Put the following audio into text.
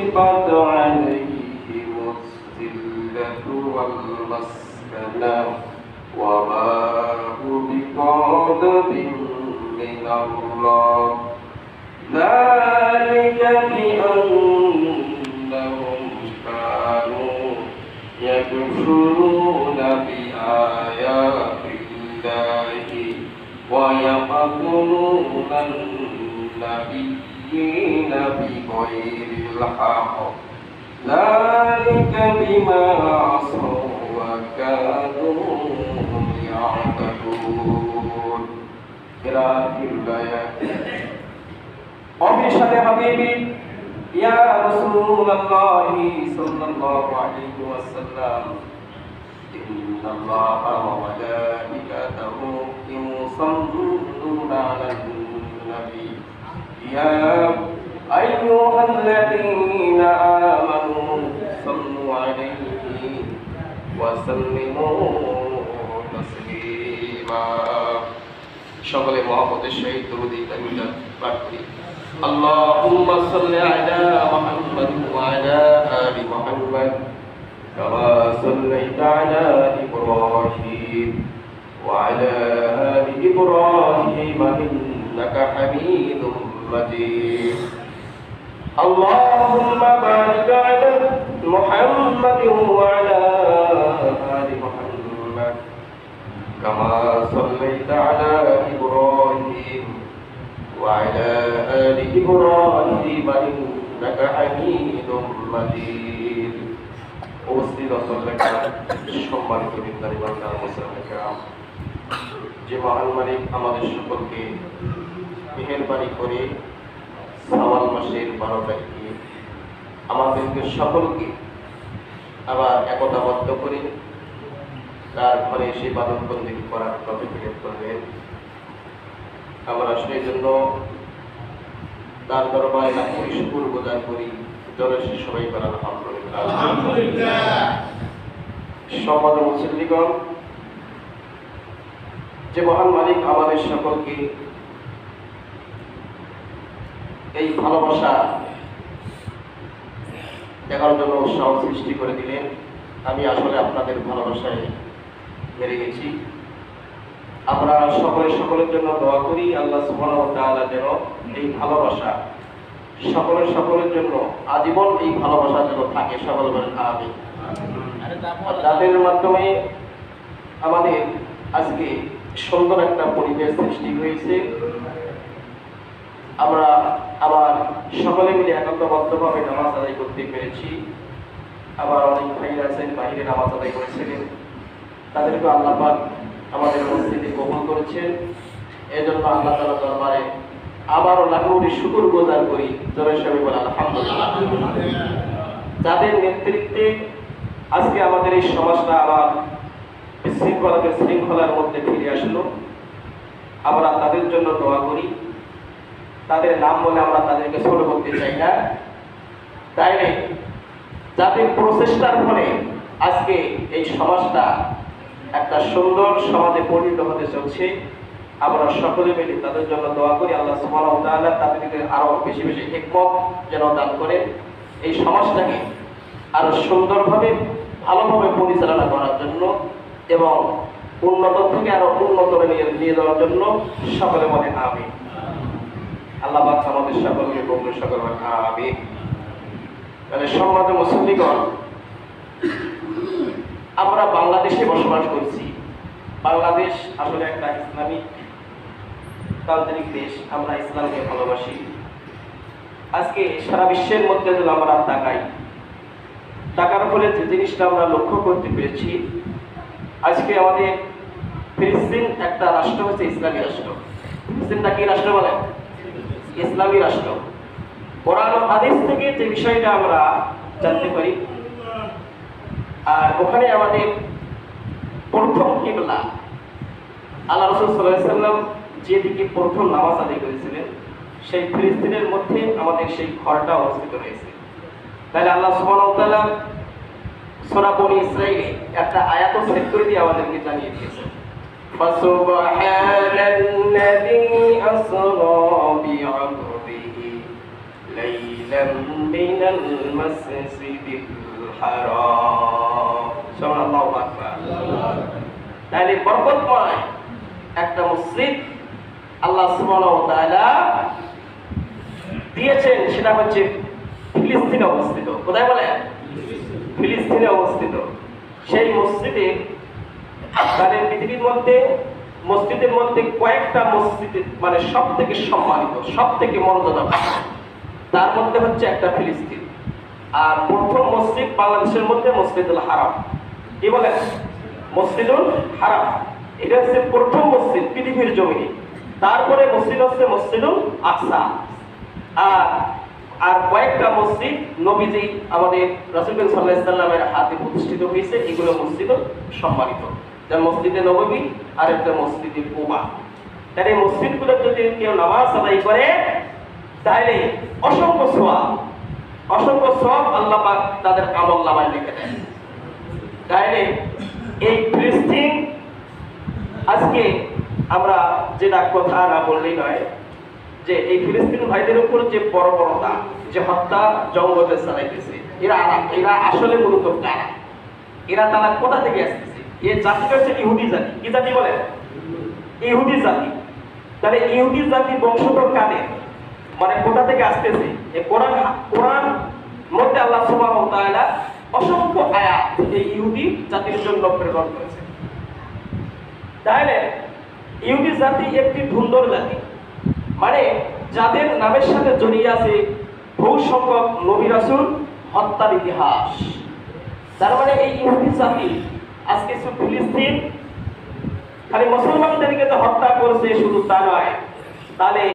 وضربت عليهم الذلة والمسكنة وباءوا بغضب من الله ذلك بأنهم كانوا يكفرون بآيات الله ويقتلون النبيين بغير الحق ذلك بما عصوا وكانوا يعتدون إلى آخر الآيات وبشر حبيبي يا رسول الله صلى الله عليه وسلم إن الله وملائكته يصلون على النبي يا أيها الذين آمنوا صلوا عليه وسلموا تسليما সকলে মহব্বতের সহিত দরুদ তামিলাত পাঠ করি اللهم صل على محمد وعلى آل محمد كما صليت على إبراهيم وعلى آل إبراهيم إنك حميد مجيد اللهم بارك على محمد وعلى آل محمد كما صليت على إبراهيم وعلى آل إبراهيم إنك حميد مجيد উপস্থিত সম্মানিত মুসলমান যে মহান মালিক আমাদের সকলকে মেহেরবানি করে শাওয়াল মাসের 12 তারিখে আমাদেরকে সকলকে আবার একতাবদ্ধ করে তার ঘরে এসে ইবাদত বন্দেগী করার তৌফিক দান করবেন। আমরা সেই জন্য তার দরবারে লাখ কোটি শুকর গুজার করি। জলসে সবাই করা আলহামদুলিল্লাহ। সম্মানিত মুসলিমগণ, যে মহান মালিক আমাদের সকলকে এই ভালোবাসা দেখার জন্য উৎসাহ সৃষ্টি করে দিলেন, আমি আসলে আপনাদের ভালোবাসায় মেরে গেছি। আমরা সকলের জন্য দোয়া করি আল্লাহ সুবহানাহু ওয়া তাআলা যেন এই ভালোবাসা সকলের জন্য আজীবন এই ভালোবাসা যেন থাকে। সকল বলেন আমিন। যাদের মাধ্যমে আমাদের আজকে সুন্দর একটা পরিবেশ সৃষ্টি হয়েছে, আমরা আবার সকলে মিলে একত্রবদ্ধভাবে নামাজ আদায় করতে পেরেছি। আবার অনেক ভাই আছেন বাইরে নামাজ আদায় করেছিলেন, তাদেরকে আল্লাহ পাক আমাদের মসজিদে কবুল করেছেন। এজন্য আল্লাহ তাআলার দরবারে আবারও লাখ কোটি শুকর গুজার করি। জোরে সবাই বলে আলহামদুলিল্লাহ। যাদের নেতৃত্বে আজকে আমাদের এই সমাজটা আবার শৃঙ্খলার মধ্যে ফিরে আসলো, আমরা তাদের জন্য দোয়া করি। তাদের নাম বলে আমরা তাদেরকে ছোট করতে চাই না, তাই যাদের প্রচেষ্টার ফলে আজকে এই সমাজটা একটা সুন্দর সমাজে পরিণত হতে চলছে, আমরা সকলে মিলে তাদের জন্য দোয়া করি। আল্লাহ সুবহানাহু ওয়া তাআলা তাদেরকে আরো বেশি বেশি হিকমত যেন দান করেন, এই সমাজটাকে আরো সুন্দরভাবে ভালোভাবে পরিচালনা করার জন্য এবং উন্নত থেকে আরো উন্নত নিয়ে যাওয়ার জন্য সকলে বলে আমিন। আল্লাহ পাক আমাদের সকলকে কবুল সকল বলে আমিন। তাহলে সম্মানিত মুসলিমগণ, আমরা বাংলাদেশে বসবাস করছি। বাংলাদেশ আসলে একটা ইসলামিক তান্ত্রিক দেশ, আমরা ইসলামকে ভালোবাসি। আজকে সারা বিশ্বের মধ্যে যদি আমরা তাকার ফলে যে জিনিসটা আমরা লক্ষ্য করতে পেরেছি, আজকে আমাদের ফিলিস্তিন একটা রাষ্ট্র হচ্ছে ইসলামী রাষ্ট্র। ফিলিস্তিনটা কি রাষ্ট্র বলে? ইসলামী রাষ্ট্র। কোরআন ও হাদিস থেকে যে বিষয়টা আমরা জানতে পারি, আর ওখানে আমাদের প্রথম কিবলা আল্লাহ রাসূল সাল্লাল্লাহু আলাইহি ওয়াসাল্লাম যেদিকে প্রথম নামাজ আদায় করেছিলেন, সেই ফিলিস্তিনের মধ্যে আমাদের সেই ঘরটা অবস্থিত রয়েছে। তাহলে আল্লাহ সুবহানাহু ওয়া তাআলা সূরা বনী ইসরাঈলে একটা আয়াত সেট করে দিয়ে আমাদেরকে জানিয়ে দিয়েছেন, ফাসুবহানাল্লাযী আসরা বিআবদিহি লাইলাম قريبا من المسجد الحرام সুবহানাল্লাহু আকবার তাহলে বরকতময় একটা মসজিদ আল্লাহ সুবহানাহু ওয়া তাআলা দিয়েছেন, সেটা হচ্ছে ফিলিস্তিনে অবস্থিত। কোথায় বলেন? ফিলিস্তিনে অবস্থিত। সেই মসজিদে মানে পৃথিবীর মধ্যে মসজিদের মধ্যে কয়েকটা মসজিদ মানে সব থেকে সম্মানিত, সব থেকে মর্যাদা, তার মধ্যে হচ্ছে একটা ফিলিস্তিন। আর প্রথম মসজিদ বাংলাদেশের মধ্যে মসজিদুল হারাম। কি বলেন? মসজিদুল হারাম, এটা হচ্ছে প্রথম মসজিদ পৃথিবীর জমিনে। তারপরে মসজিদ হচ্ছে মসজিদুল আকসা। আর কয়েকটা মসজিদ নবীজি আমাদের রাসূল সাল্লাল্লাহু আলাইহি ওয়াসাল্লামের হাতে প্রতিষ্ঠিত হয়েছে, এগুলো মসজিদ সম্মানিত, যেমন মসজিদে নববী আর একটা মসজিদে কুবা। তাহলে এই মসজিদগুলো যদি কেউ নামাজ আদায় করে তাহলে অসংখ্য সওয়াব আল্লাহ পাক তাদের আমলনামায় লিখে দেন। তাহলে এই ফিলিস্তিন আজকে আমরা যেটা কথা না বললেই নয় যে এই ফিলিস্তিন ভাইদের উপর যে বর্বরতা, যে হত্যা জঙ্গলে চালাইতেছে, এরা আসলে মূলত কারা? তারা কোথা থেকে আসতেছে? এই জাতিটা হচ্ছে ইহুদি জাতি। কি জাতি বলে? ইহুদি জাতি। তাহলে ইহুদি জাতি বংশধর কাদের? মানে কোথা থেকে আসতেছে? এই কোরআন মধ্যে আল্লাহ সুবহানাহু ওয়া তাআলা অসংখ্য আয়াত এই ইহুদি জাতির জন্য প্রেরণ করেছে। তাহলে ইহুদি জাতি একটি সুন্দর জাতি, মানে যাদের নামের সাথে জড়িয়ে আছে বহু সংখ্যক নবী রাসূল হত্যার ইতিহাস। তার মানে এই ইহুদি জাতি আজকে ফিলিস্তিন খালি মুসলমানদেরকে তো হত্যা করেছে শুধু তা নয়, তাহলে